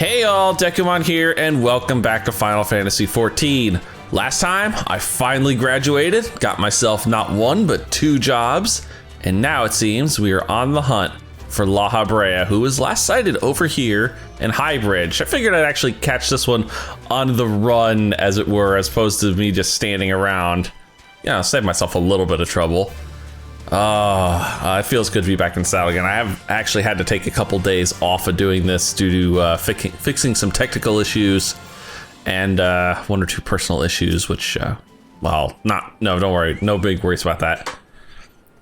Hey all, Dekumon here, and welcome back to Final Fantasy XIV. Last time, I finally graduated, got myself not one, but 2 jobs, and now it seems we are on the hunt for Lahabrea, who was last sighted over here in Highbridge. I figured I'd actually catch this one on the run, as it were, as opposed to me just standing around. You know, save myself a little bit of trouble. It feels good to be back in saddle again. I have actually had to take a couple days off of doing this due to fixing some technical issues and 1 or 2 personal issues, which, don't worry, no big worries about that.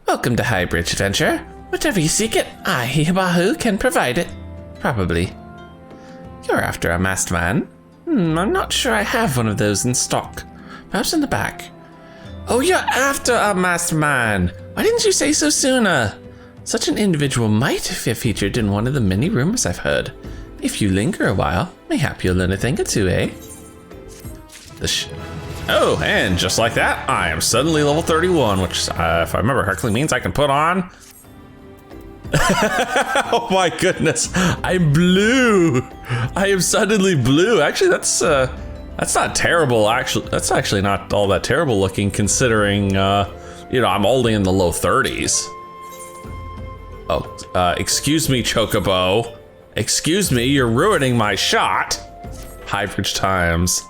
Welcome to Highbridge Adventure. Whatever you seek it, I, Bahamut, can provide it. Probably. You're after a masked man? I'm not sure I have one of those in stock. Perhaps in the back. Oh, you're after a masked man. Why didn't you say so sooner? Such an individual might if you're featured in one of the many rumors I've heard. If you linger a while, mayhap you'll learn a thing or two, eh? Oh, and just like that, I am suddenly level 31, which, if I remember correctly, means I can put on... Oh my goodness, I'm blue. I am suddenly blue. Actually, that's not terrible. Actually, that's actually not all that terrible looking, considering, I'm only in the low 30s. Oh, excuse me, Chocobo. Excuse me, you're ruining my shot. Highbridge times.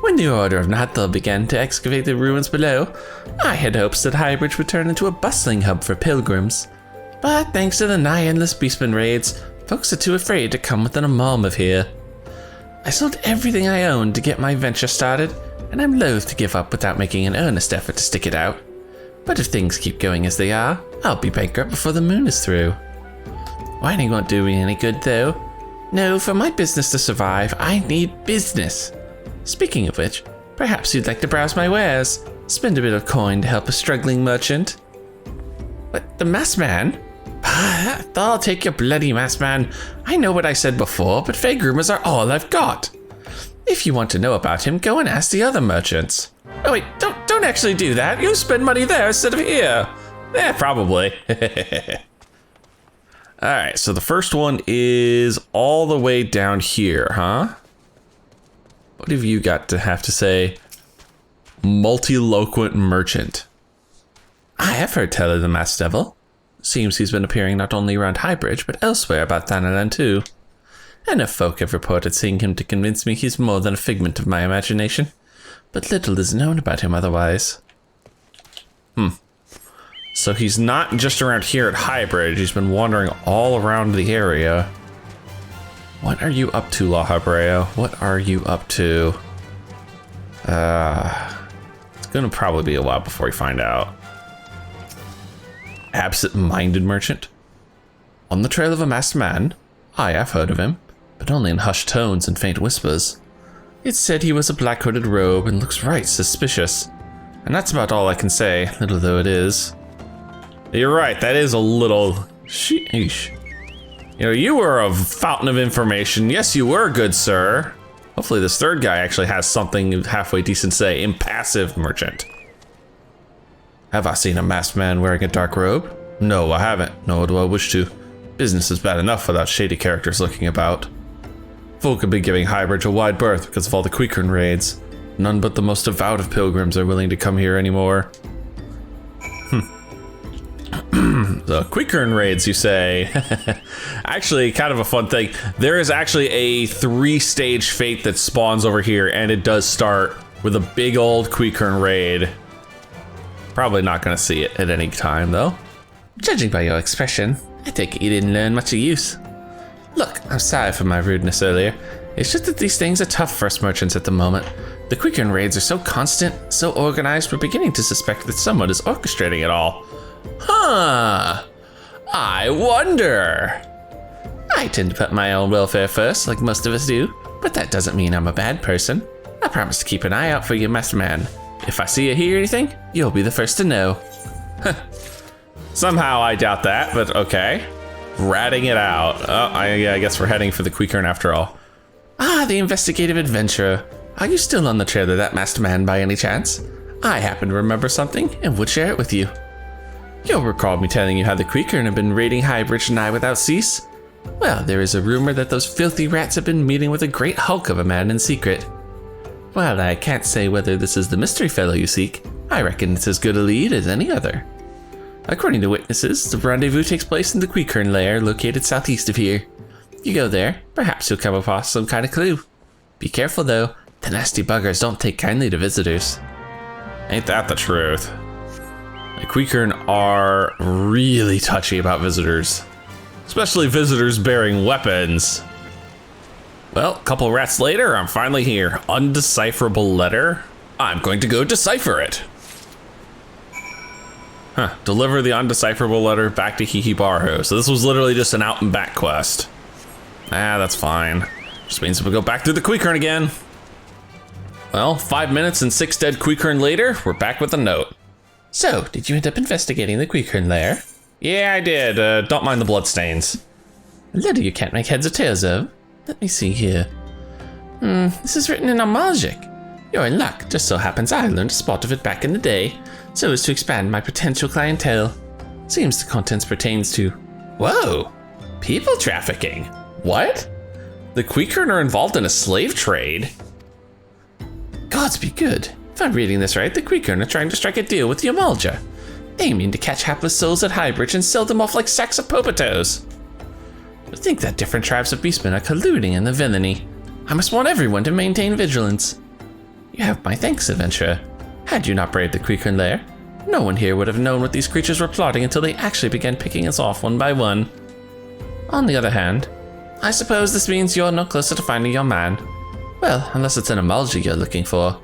When the Order of Nathal began to excavate the ruins below, I had hopes that Highbridge would turn into a bustling hub for pilgrims. But thanks to the nigh-endless beastman raids, folks are too afraid to come within a mile of here. I sold everything I owned to get my venture started, and I'm loath to give up without making an earnest effort to stick it out. But if things keep going as they are, I'll be bankrupt before the moon is through. Whining won't do me any good, though. No, for my business to survive, I need business. Speaking of which, perhaps you'd like to browse my wares. Spend a bit of coin to help a struggling merchant. But the masked man? I'll take your bloody masked man. I know what I said before, but vague rumors are all I've got. If you want to know about him, go and ask the other merchants. Oh wait, don't actually do that. You spend money there instead of here. Probably. Alright, so the first one is all the way down here, huh? What have you got to have to say? Multiloquent merchant. I have heard tell of the masked devil. Seems he's been appearing not only around Highbridge, but elsewhere about Thanalan too. Enough folk have reported seeing him to convince me he's more than a figment of my imagination. But little is known about him otherwise. So he's not just around here at Highbridge, he's been wandering all around the area. What are you up to, Lahabrea? What are you up to? It's gonna probably be a while before we find out. Absent-minded merchant? On the trail of a masked man? I have heard of him, but only in hushed tones and faint whispers. It's said he wears a black-hooded robe and looks right suspicious. And that's about all I can say, little though it is. You're right, that is a little... sheesh. You were a fountain of information. Yes, you were, good sir. Hopefully this third guy actually has something halfway decent to say. Impassive merchant. Have I seen a masked man wearing a dark robe? No, I haven't, nor do I wish to. Business is bad enough without shady characters looking about. Folk have been giving Highbridge a wide berth because of all the Queekern raids. None but the most devout of pilgrims are willing to come here anymore. The Queekern raids, you say? Actually, kind of a fun thing. There is actually a 3-stage fate that spawns over here, and it does start with a big old Queekern raid. Probably not going to see it at any time, though. Judging by your expression, I take it you didn't learn much of use. Look, I'm sorry for my rudeness earlier. It's just that these things are tough for us merchants at the moment. The Queekern raids are so constant, so organized, we're beginning to suspect that someone is orchestrating it all. Huh. I wonder. I tend to put my own welfare first, like most of us do, but that doesn't mean I'm a bad person. I promise to keep an eye out for you, masked man. If I see or hear anything, you'll be the first to know. Somehow I doubt that, but okay. Ratting it out. Oh, I guess we're heading for the Queekern after all. Ah, the investigative adventurer. Are you still on the trail of that masked man by any chance? I happen to remember something and would share it with you. You'll recall me telling you how the Queekern have been raiding Highbridge and I without cease. Well, there is a rumor that those filthy rats have been meeting with a great hulk of a man in secret. While I can't say whether this is the mystery fellow you seek, I reckon it's as good a lead as any other. According to witnesses, the rendezvous takes place in the Quikern lair located southeast of here. You go there, perhaps you'll come across some kind of clue. Be careful though, the nasty buggers don't take kindly to visitors. Ain't that the truth? The Quikern are really touchy about visitors. Especially visitors bearing weapons. Well, a couple rats later, I'm finally here. Undecipherable letter? I'm going to go decipher it. Deliver the undecipherable letter back to Hihibaru. So this was literally just an out and back quest. That's fine. Just means we'll go back through the Quikern again. Well, 5 minutes and 6 dead Quikern later, we're back with a note. So, did you end up investigating the Quikern lair? Yeah, I did. Don't mind the bloodstains. A letter you can't make heads or tails of. Let me see here. This is written in Amaljic. You're in luck. Just so happens I learned a spot of it back in the day, so as to expand my potential clientele. Seems the contents pertains to... Whoa! People trafficking. What? The Quikern are involved in a slave trade? Gods be good. If I'm reading this right, the Quikern are trying to strike a deal with the Amalja. They mean to catch hapless souls at Highbridge and sell them off like sacks of popotos. I think that different tribes of beastmen are colluding in the villainy. I must warn everyone to maintain vigilance. You have my thanks, adventurer. Had you not braved the Quikern lair, no one here would have known what these creatures were plotting until they actually began picking us off one by one. On the other hand, I suppose this means you're no closer to finding your man. Well, unless it's an Amalji you're looking for.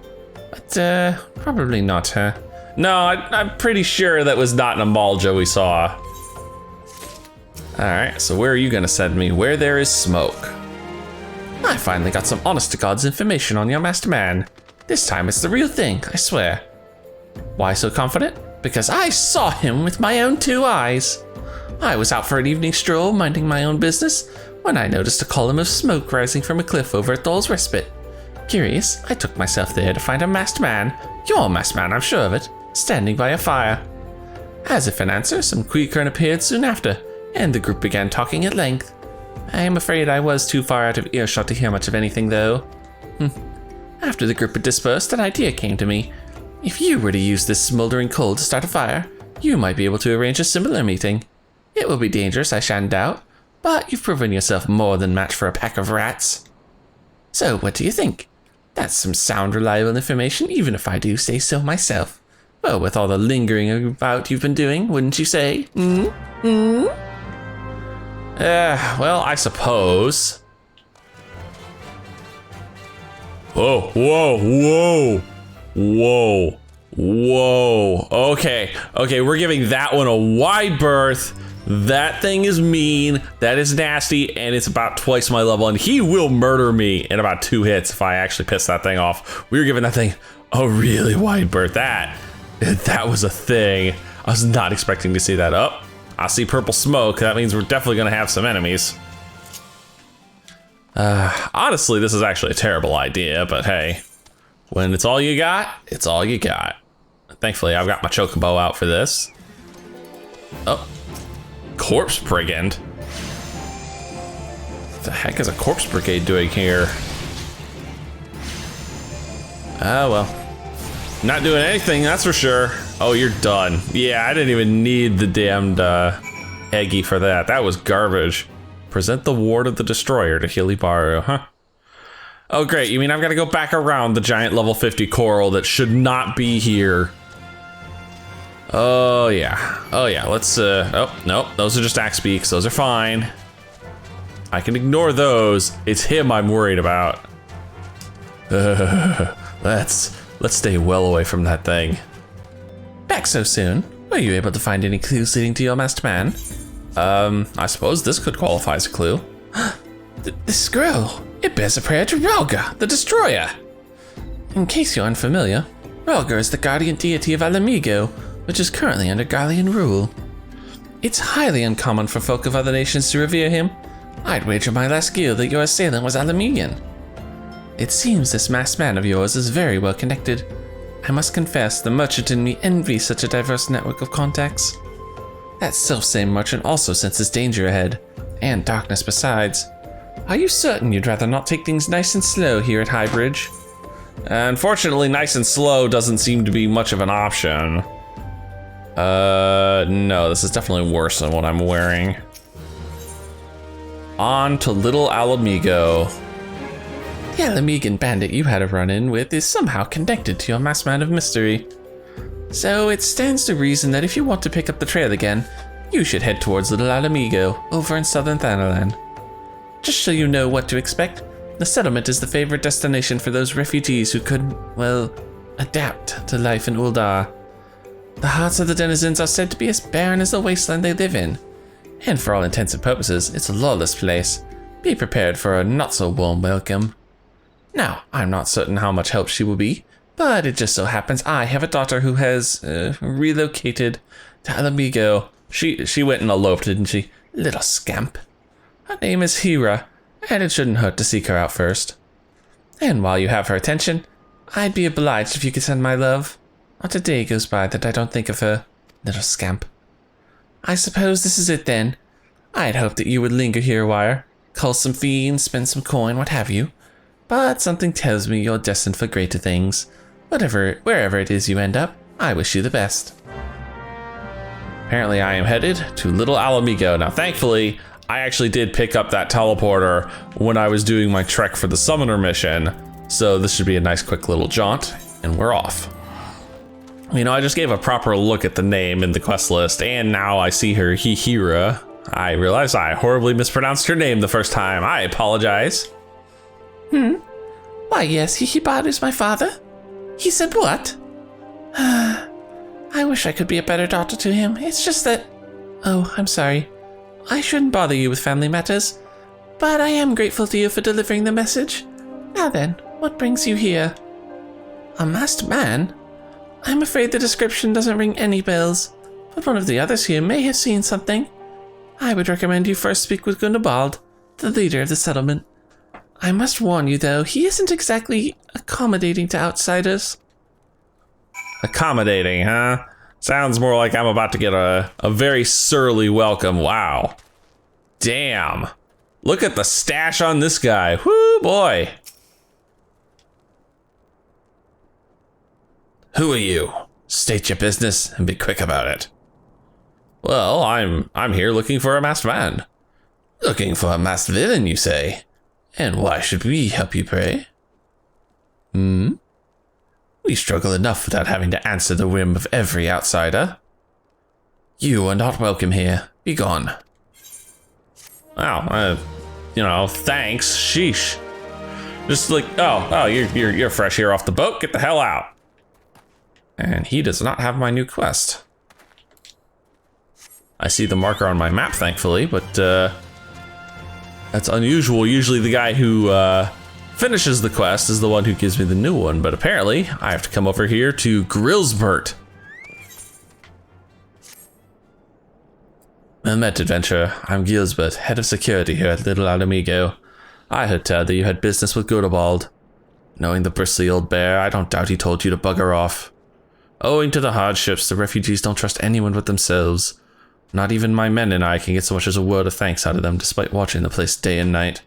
But, probably not, huh? No, I'm pretty sure that was not an Amalja we saw. Alright, so where are you gonna send me? Where there is smoke. I finally got some honest-to-God's information on your master man. This time it's the real thing, I swear. Why so confident? Because I saw him with my own 2 eyes. I was out for an evening stroll, minding my own business, when I noticed a column of smoke rising from a cliff over at Thol's Respite. Curious, I took myself there to find a masked man, your masked man, I'm sure of it, standing by a fire. As if in answer, some Quikern appeared soon after, and the group began talking at length. I am afraid I was too far out of earshot to hear much of anything, though. After the group had dispersed, an idea came to me. If you were to use this smoldering coal to start a fire, you might be able to arrange a similar meeting. It will be dangerous, I shan't doubt, but you've proven yourself more than match for a pack of rats. So, what do you think? That's some sound, reliable information, even if I do say so myself. Well, with all the lingering about you've been doing, wouldn't you say? Well, I suppose. Whoa, whoa, whoa, whoa, whoa. Okay, we're giving that one a wide berth. That thing is mean, that is nasty, and it's about twice my level, and he will murder me in about 2 hits if I actually piss that thing off. We were giving that thing a really wide berth. That was a thing. I was not expecting to see that. Oh, I see purple smoke. That means we're definitely gonna have some enemies. Honestly, this is actually a terrible idea, but hey, when it's all you got, it's all you got. Thankfully, I've got my chocobo out for this. Oh. Corpse Brigand? What the heck is a Corpse Brigade doing here? Oh, well. Not doing anything, that's for sure. Oh, you're done. Yeah, I didn't even need the damned Eggy for that. That was garbage. Present the Ward of the Destroyer to Hihibaru, huh? Oh, great. You mean I've got to go back around the giant level 50 coral that should not be here? Oh yeah, let's, oh, nope, those are just axe beaks, those are fine. I can ignore those, it's him I'm worried about. Let's stay well away from that thing. Back so soon? Were you able to find any clues leading to your masked man? I suppose this could qualify as a clue. This scroll, it bears a prayer to Ralga, the Destroyer. In case you're unfamiliar, Ralga is the guardian deity of Alamigo, which is currently under Garlean rule. It's highly uncommon for folk of other nations to revere him. I'd wager my last guild that your assailant was Alamigan. It seems this masked man of yours is very well connected. I must confess, the merchant in me envies such a diverse network of contacts. That selfsame merchant also senses danger ahead. And darkness besides. Are you certain you'd rather not take things nice and slow here at Highbridge? Unfortunately, nice and slow doesn't seem to be much of an option. No, this is definitely worse than what I'm wearing. On to Little Alamigo. The Alamigan bandit you had a run-in with is somehow connected to your masked man of mystery. So it stands to reason that if you want to pick up the trail again, you should head towards Little Alamigo, over in southern Thanalan. Just so you know what to expect, the settlement is the favorite destination for those refugees who couldn't, well, adapt to life in Uldar. The hearts of the denizens are said to be as barren as the wasteland they live in. And for all intents and purposes, it's a lawless place. Be prepared for a not-so-warm welcome. Now, I'm not certain how much help she will be, but it just so happens I have a daughter who has, relocated to Alamigo. She went and eloped, didn't she? Little scamp. Her name is Hira, and it shouldn't hurt to seek her out first. And while you have her attention, I'd be obliged if you could send my love. Not a day goes by that I don't think of her, little scamp. I suppose this is it then. I'd hoped that you would linger here a while, cull some fiends, spend some coin, what have you. But something tells me you're destined for greater things. Wherever it is you end up, I wish you the best. Apparently I am headed to Little Alamigo. Now thankfully, I actually did pick up that teleporter when I was doing my trek for the summoner mission. So this should be a nice quick little jaunt, and we're off. You know, I just gave a proper look at the name in the quest list, and now I see her Hira. I realize I horribly mispronounced her name the first time. I apologize. Why, yes, Hihibad is my father. He said what? I wish I could be a better daughter to him. It's just that... Oh, I'm sorry. I shouldn't bother you with family matters, but I am grateful to you for delivering the message. Now then, what brings you here? A masked man? I'm afraid the description doesn't ring any bells, but one of the others here may have seen something. I would recommend you first speak with Gundabald, the leader of the settlement. I must warn you though, he isn't exactly accommodating to outsiders. Accommodating, huh? Sounds more like I'm about to get a very surly welcome. Wow. Damn. Look at the stash on this guy. Whoo, boy. Who are you? State your business and be quick about it. Well, I'm here looking for a masked man. Looking for a masked villain, you say? And why should we help you, pray? We struggle enough without having to answer the whim of every outsider. You are not welcome here. Be gone. Wow, thanks. Sheesh. Just like, you're fresh here off the boat. Get the hell out. And he does not have my new quest. I see the marker on my map, thankfully, but that's unusual. Usually the guy who finishes the quest is the one who gives me the new one, but apparently I have to come over here to Grillsbert. Well met, adventurer. I'm Gilsbert, head of security here at Little Alamigo. I heard tell that you had business with Gundabald. Knowing the bristly old bear, I don't doubt he told you to bugger off. Owing to the hardships, the refugees don't trust anyone but themselves. Not even my men and I can get so much as a word of thanks out of them, despite watching the place day and night.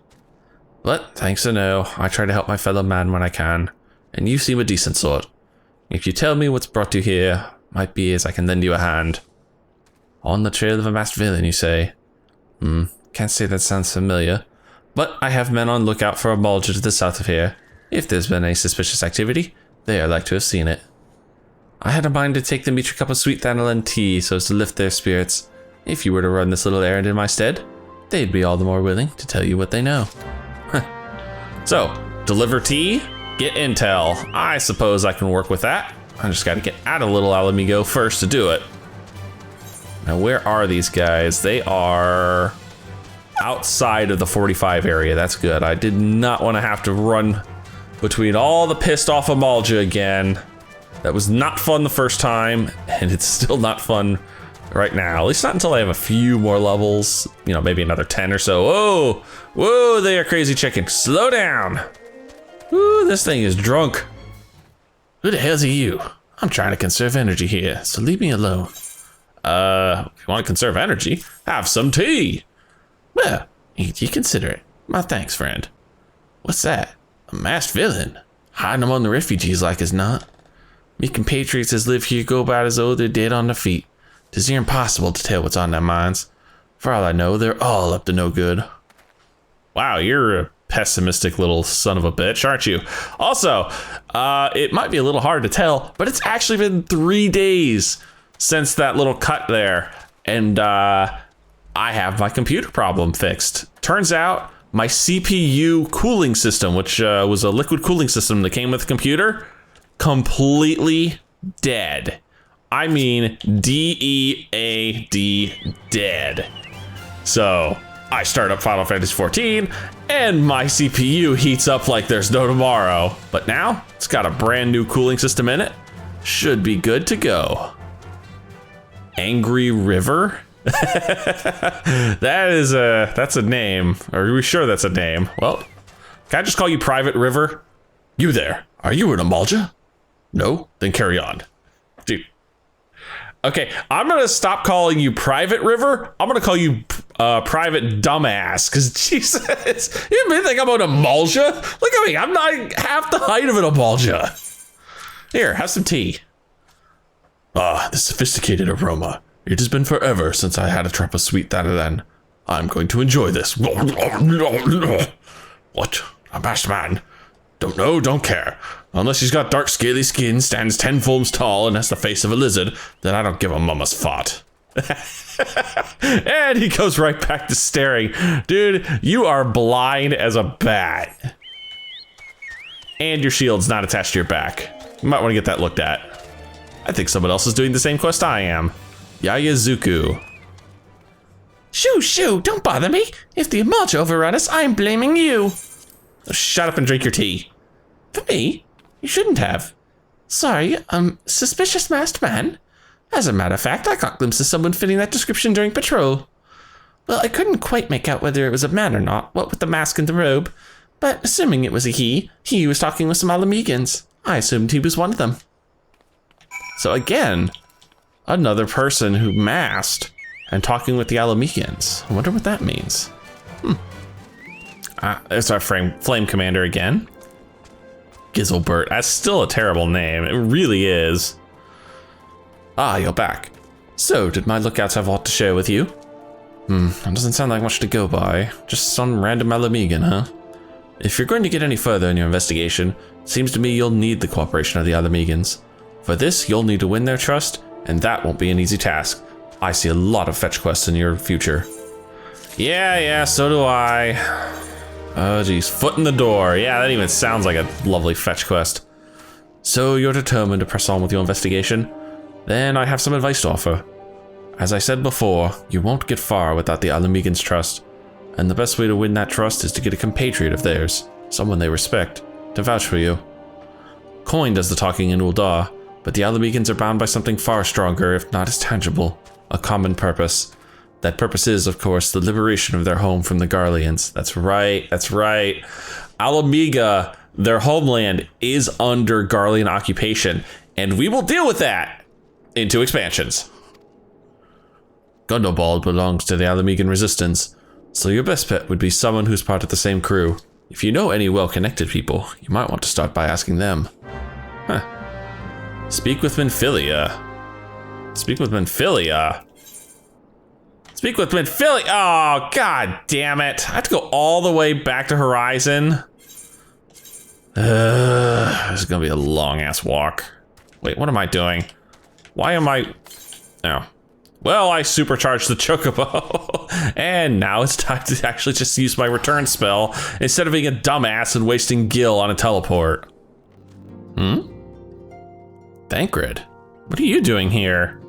But, thanks or no, I try to help my fellow man when I can, and you seem a decent sort. If you tell me what's brought you here, might be as I can lend you a hand. On the trail of a masked villain, you say? Can't say that sounds familiar, but I have men on lookout for a Mulger to the south of here. If there's been any suspicious activity, they are like to have seen it. I had a mind to take them each a cup of sweet Thanalan tea so as to lift their spirits. If you were to run this little errand in my stead, they'd be all the more willing to tell you what they know. So, deliver tea, get intel. I suppose I can work with that. I just gotta get out of Little Alamigo first to do it. Now, where are these guys? They are outside of the 45 area. That's good. I did not want to have to run between all the pissed off Amalja again. That was not fun the first time, and it's still not fun right now. At least not until I have a few more levels. You know, maybe another 10 or so. Whoa, whoa, they are crazy chicken. Slow down. Ooh, this thing is drunk. Who the hell's are you? I'm trying to conserve energy here, so leave me alone. If you want to conserve energy, have some tea. Well, ain't you considerate. My thanks, friend. What's that? A masked villain? Hiding among the refugees like as not. Me compatriots as live here go about as though they're dead on their feet. 'Tis near impossible to tell what's on their minds. For all I know, they're all up to no good. Wow, you're a pessimistic little son of a bitch, aren't you? Also, it might be a little hard to tell, but it's actually been 3 days since that little cut there. And I have my computer problem fixed. Turns out my CPU cooling system, which was a liquid cooling system that came with the computer, completely dead. I mean, DEAD, dead. So I start up Final Fantasy XIV and my CPU heats up like there's no tomorrow. But now it's got a brand new cooling system in it. Should be good to go. Angry River? That's a name. Are we sure that's a name? Well, can I just call you Private River? You there, are you an Amalja? No? Then carry on. Dude. Okay, I'm gonna stop calling you Private River. I'm gonna call you Private Dumbass, because Jesus, you may think I'm an Amalja? Look at me, I'm not half the height of an Amalja. Here, have some tea. Ah, the sophisticated aroma. It has been forever since I had a drop of sweet that then. I'm going to enjoy this. What? A masked man? Don't know, don't care. Unless he's got dark scaly skin, stands 10 fulms tall, and has the face of a lizard, then I don't give a mama's fart. And he goes right back to staring. Dude, you are blind as a bat. And your shield's not attached to your back. You might want to get that looked at. I think someone else is doing the same quest I am. Yayazuku. Shoo, don't bother me. If the Amalja overrun us, I'm blaming you. Shut up and drink your tea. For me? You shouldn't have. Sorry, suspicious masked man? As a matter of fact, I caught glimpses of someone fitting that description during patrol. Well, I couldn't quite make out whether it was a man or not, what with the mask and the robe. But assuming it was a he was talking with some Alamegans. I assumed he was one of them. So again, another person who masked and talking with the Alamegans. I wonder what that means. There's our flame commander again. Gizelbert. That's still a terrible name. It really is. Ah, you're back. So, did my lookouts have a lot to share with you? That doesn't sound like much to go by. Just some random Alamegan, huh? If you're going to get any further in your investigation, it seems to me you'll need the cooperation of the Alamegans. For this, you'll need to win their trust, and that won't be an easy task. I see a lot of fetch quests in your future. Yeah, so do I. Oh geez, foot in the door. Yeah, that even sounds like a lovely fetch quest. So you're determined to press on with your investigation? Then I have some advice to offer. As I said before, you won't get far without the Alamegans' trust, and the best way to win that trust is to get a compatriot of theirs, someone they respect, to vouch for you. Coin does the talking in Uldar, but the Alamegans are bound by something far stronger, if not as tangible, a common purpose. That purpose is, of course, the liberation of their home from the Garleans. That's right. Alamega, their homeland, is under Garlean occupation, and we will deal with that in 2 expansions. Gundobald belongs to the Alamegan resistance, so your best bet would be someone who's part of the same crew. If you know any well-connected people, you might want to start by asking them. Speak with Minfilia. Oh, god damn it. I have to go all the way back to Horizon. This is gonna be a long ass walk. Wait, what am I doing? Why am I... Oh. Well, I supercharged the Chocobo. And now it's time to actually just use my return spell instead of being a dumbass and wasting Gil on a teleport. Thancred, what are you doing here?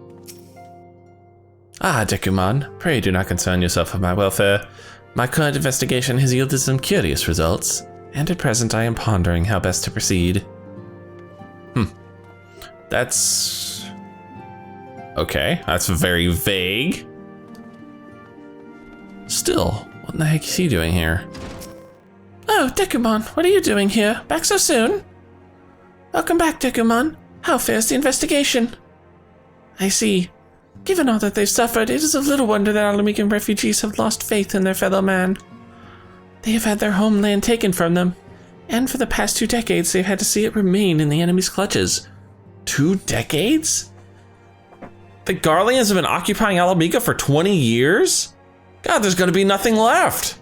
Ah, Dekumon, pray do not concern yourself with my welfare. My current investigation has yielded some curious results, and at present I am pondering how best to proceed. That's... okay, that's very vague. Still, what the heck is he doing here? Oh, Dekumon, what are you doing here? Back so soon? Welcome back, Dekumon. How fares the investigation? I see. Given all that they've suffered, it is of little wonder that Alamigan refugees have lost faith in their fellow man. They have had their homeland taken from them, and for the past 2 decades, they've had to see it remain in the enemy's clutches. 2 decades? The Garleans have been occupying Alamiga for 20 years? God, there's gonna be nothing left.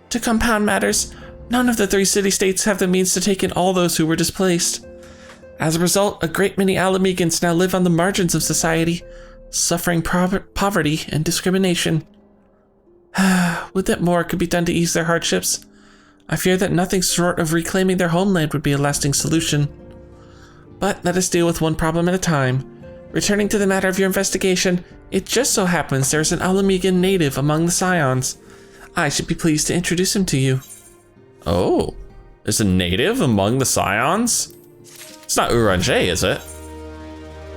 To compound matters, none of the 3 city-states have the means to take in all those who were displaced. As a result, a great many Alamegans now live on the margins of society, suffering poverty and discrimination. Would that more could be done to ease their hardships? I fear that nothing short of reclaiming their homeland would be a lasting solution. But let us deal with one problem at a time. Returning to the matter of your investigation, it just so happens there's an Alamigan native among the Scions. I should be pleased to introduce him to you. Oh, there's a native among the Scions? It's not Eorzea, is it?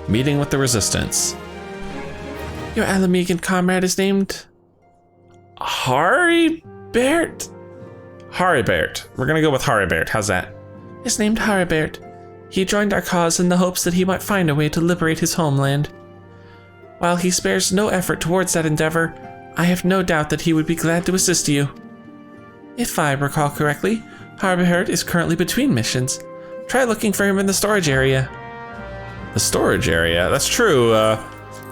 Meeting with the Resistance. Your Alamigan comrade is named... Haribert? Haribert. We're gonna go with Haribert. How's that? Is named Haribert. He joined our cause in the hopes that he might find a way to liberate his homeland. While he spares no effort towards that endeavor, I have no doubt that he would be glad to assist you. If I recall correctly, Haribert is currently between missions. Try looking for him in the storage area. The storage area? That's true.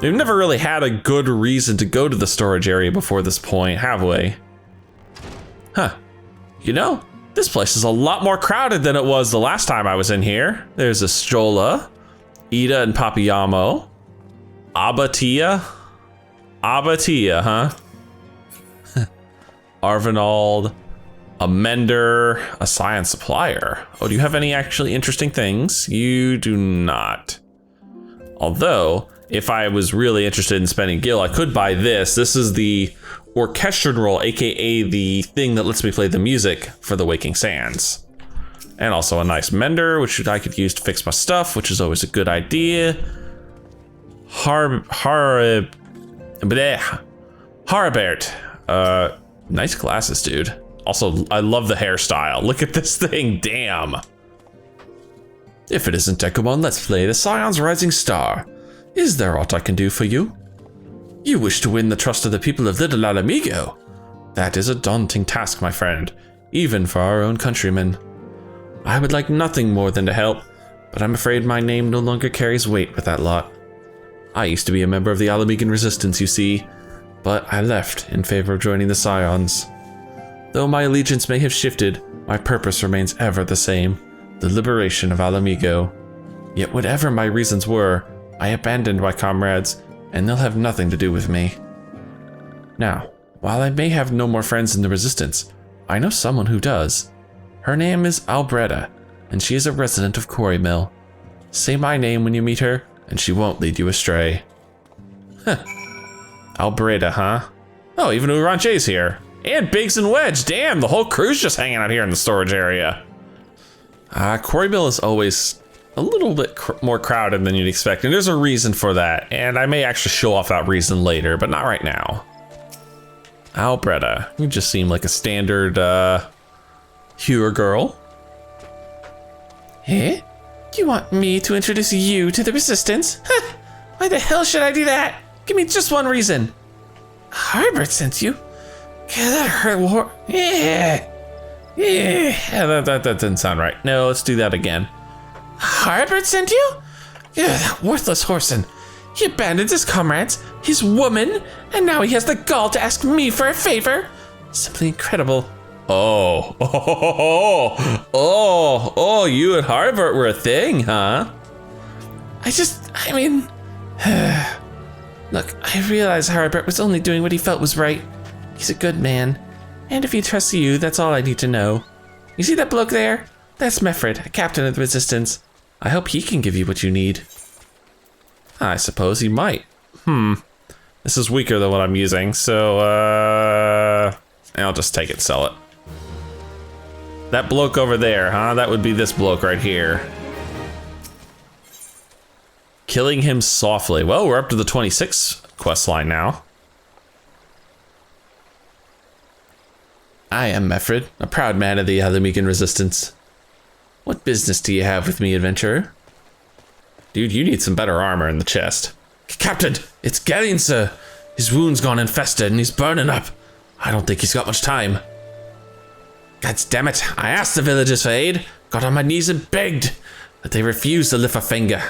We've never really had a good reason to go to the storage area before this point, have we? Huh. You know, this place is a lot more crowded than it was the last time I was in here. There's Astrola, Ida and Papayamo, Abatia, huh? Arvinald, a mender, a science supplier. Oh, do you have any actually interesting things? You do not. Although, if I was really interested in spending gil, I could buy this. This is the orchestral roll, aka the thing that lets me play the music for the Waking Sands. And also a nice mender, which I could use to fix my stuff, which is always a good idea. Haribert. Nice glasses, dude. Also, I love the hairstyle. Look at this thing, damn. If it isn't Dekumon, let's play the Scion's Rising Star. Is there aught I can do for you? You wish to win the trust of the people of Little Alamigo? That is a daunting task, my friend, even for our own countrymen. I would like nothing more than to help, but I'm afraid my name no longer carries weight with that lot. I used to be a member of the Alamigan Resistance, you see, but I left in favor of joining the Scions. Though my allegiance may have shifted, my purpose remains ever the same, the liberation of Alamigo. Yet whatever my reasons were, I abandoned my comrades, and they'll have nothing to do with me. Now, while I may have no more friends in the Resistance, I know someone who does. Her name is Albreda, and she is a resident of Quarry Mill. Say my name when you meet her, and she won't lead you astray. Huh. Albreda, huh? Oh, even Eorzea here. And Biggs and Wedge, damn, the whole crew's just hanging out here in the storage area. Quarry Mill is always a little bit more crowded than you'd expect, and there's a reason for that, and I may actually show off that reason later, but not right now. Albreda, you just seem like a standard, Hewer girl. Eh? You want me to introduce you to the Resistance? Huh. Why the hell should I do that? Give me just one reason. Harbert sent you? Yeah, that hurt. Yeah, that didn't sound right. No, let's do that again. Harbert sent you? Yeah, that worthless whoreson. He abandoned his comrades, his woman, and now he has the gall to ask me for a favor. Simply incredible. Oh, you and Harbert were a thing, huh? Look, I realize Harbert was only doing what he felt was right. He's a good man. And if he trusts you, that's all I need to know. You see that bloke there? That's Mefred, a captain of the Resistance. I hope he can give you what you need. I suppose he might. This is weaker than what I'm using, so I'll just take it and sell it. That bloke over there, huh? That would be this bloke right here. Killing him softly. Well, we're up to the 26th quest line now. I am Mefred, a proud man of the Alamigan Resistance. What business do you have with me, adventurer? Dude, you need some better armor in the chest. Captain, it's Garlean, sir. His wound's gone infested and he's burning up. I don't think he's got much time. God damn it, I asked the villagers for aid, got on my knees and begged, but they refused to lift a finger.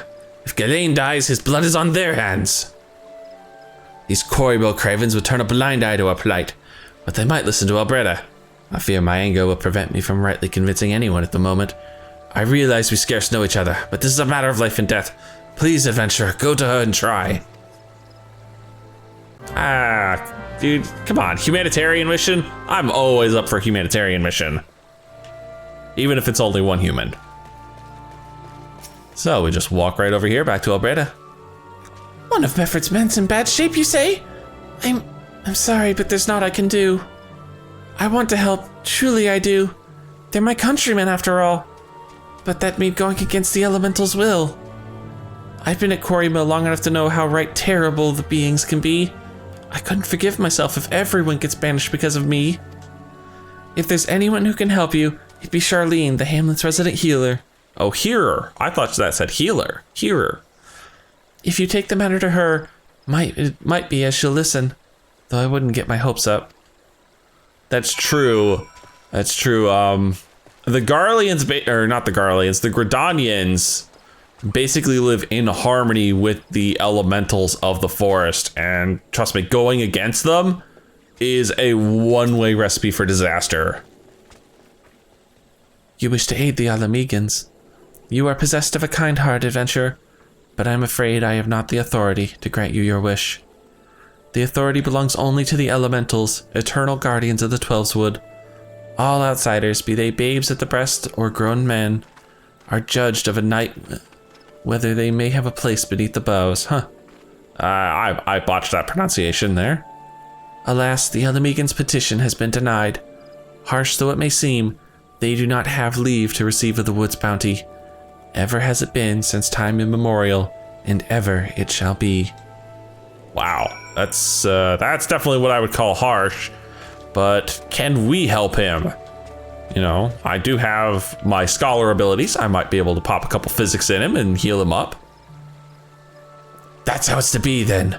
If Garlean dies, his blood is on their hands. These Corribo cravens would turn a blind eye to our plight, but they might listen to Alberta. I fear my anger will prevent me from rightly convincing anyone at the moment. I realize we scarce know each other, but this is a matter of life and death. Please, adventurer, go to her and try. Dude, come on, humanitarian mission? I'm always up for a humanitarian mission. Even if it's only one human. So we just walk right over here back to Alberta. One of Mefford's men's in bad shape, you say? I'm sorry, but there's naught I can do. I want to help, truly I do. They're my countrymen after all. But that means going against the elemental's will. I've been at Corribo long enough to know how right terrible the beings can be. I couldn't forgive myself if everyone gets banished because of me. If there's anyone who can help you, it'd be Charlene, the Hamlet's resident healer. Oh, hearer. I thought that said healer. Hearer. If you take the matter to her, it might be as she'll listen. Though I wouldn't get my hopes up. That's true. That's true. The Garleans, or not the Garleans, the Gridanians basically live in harmony with the elementals of the forest, and trust me, going against them is a one-way recipe for disaster. You wish to aid the Alamegans. You are possessed of a kind heart, adventurer, but I'm afraid I have not the authority to grant you your wish. The authority belongs only to the elementals, eternal guardians of the Twelveswood. All outsiders, be they babes at the breast or grown men, are judged of a night whether they may have a place beneath the boughs. I botched that pronunciation there. Alas, the Alamegans' petition has been denied. Harsh though it may seem, they do not have leave to receive of the wood's bounty. Ever has it been since time immemorial, and ever it shall be. Wow, that's definitely what I would call harsh, but can we help him? You know, I do have my scholar abilities. I might be able to pop a couple physics in him and heal him up. That's how it's to be then.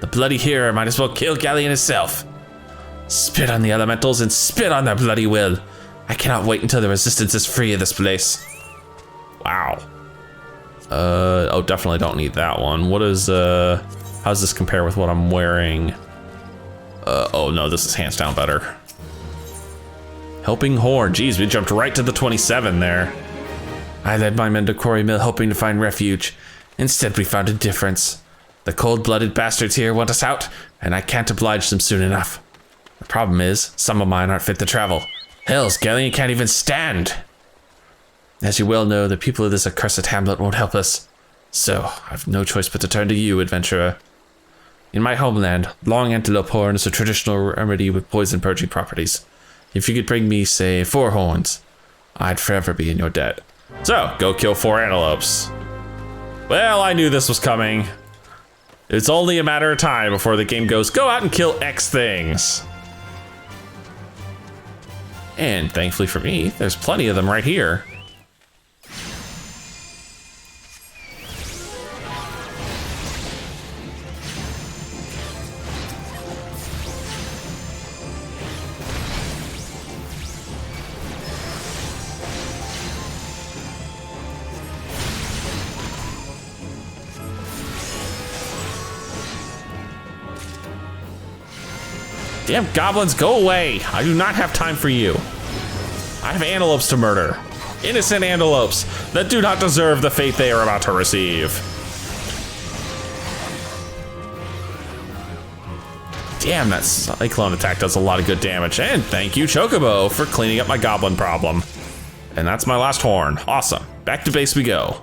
The bloody hero might as well kill Garlean himself. Spit on the elementals and spit on their bloody will. I cannot wait until the resistance is free of this place. Wow. Oh, definitely don't need that one. What is, how does this compare with what I'm wearing? Oh no, this is hands down better. Helping Horn, geez, we jumped right to the 27 there. I led my men to Quarry Mill hoping to find refuge. Instead, we found a difference. The cold-blooded bastards here want us out, and I can't oblige them soon enough. The problem is, some of mine aren't fit to travel. Hells, Garlean can't even stand. As you well know, the people of this accursed hamlet won't help us. So, I've no choice but to turn to you, adventurer. In my homeland, long antelope horn is a traditional remedy with poison purging properties. If you could bring me, say, 4 horns, I'd forever be in your debt. So, go kill 4 antelopes. Well, I knew this was coming. It's only a matter of time before the game goes, go out and kill X things. And thankfully for me, there's plenty of them right here. Damn goblins, go away! I do not have time for you. I have antelopes to murder. Innocent antelopes that do not deserve the fate they are about to receive. Damn, that cyclone attack does a lot of good damage. And thank you, Chocobo, for cleaning up my goblin problem. And that's my last horn. Awesome. Back to base we go.